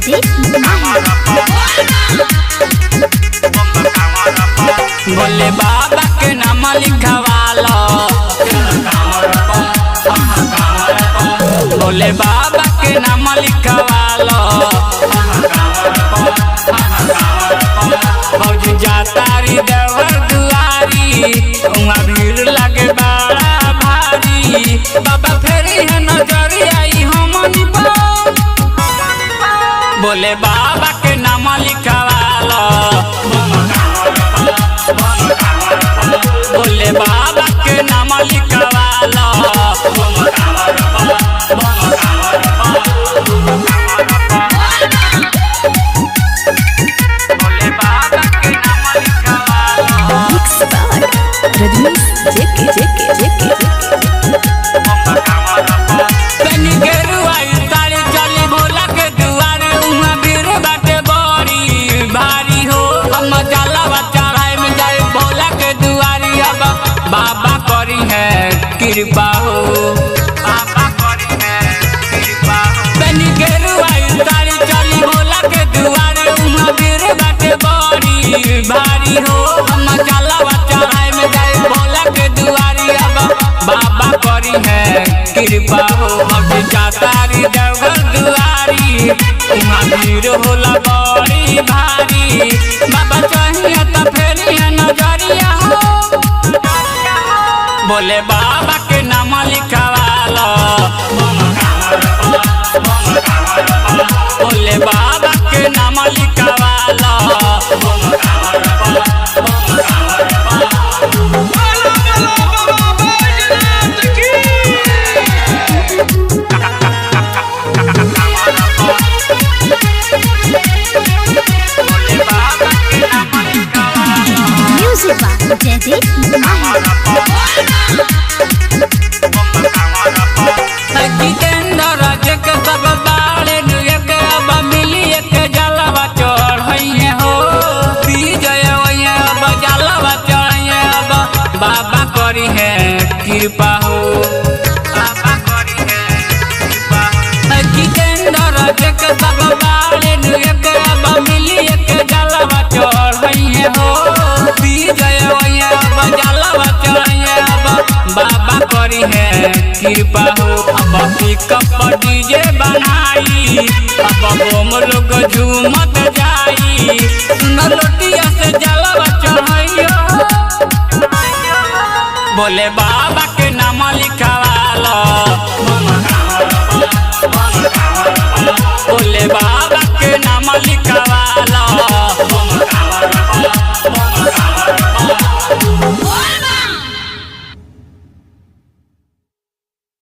भोले बाबा के नाम लिखवालो, भोले बाबा के नाम लिखवालो। भौजी जातारी देवर दुआरी, उहाँ भीड़ लगे बड़ा भारी। बाबा फेरी है नजरिया हमनी पर, भोले बाबा के नाम लिखवालो। भोले बाबा के नाम लिखवालो। भोले बाबा के नाम बाबा करी है कृपा हो, बाबा करी है कृपा हो। बनी गेरुआई तारी चली भोला के दुआरे, उहाँ भीड़ बाटे बड़ी भारी हो। हम जलवा चढ़ाई में जाए भोला के दुआरी, अब बाबा करी है कृपा हो। अब जातारी देवघर दुआरी, उहाँ भीड़ होला बड़ी भारी। बाबा चाहिए तो फेरी है नजरिया हो, भोले बाबा के नाम लिखवालो। भोले बाबा के नाम लिखवालो। जितेंद्र राज के सब बाड़े एक अब मिली एक जलवा चढ़े हो। विजय अब जलवा चढ़े, अब बाबा करी है कृपा हो, बाबा करी है कृपा। जितेंद्र राज के सब बाड़े एक अब मिली एक जलवा चढ़े हो। विजय अब जलवा चढ़े, अब बाबा करी है कृपा हो। अब पिकअप डीजे बनाई, अब बम लोग झूमत जाई। सुन लोटिया से जलवा चढ़ाइयो, भोले बाबा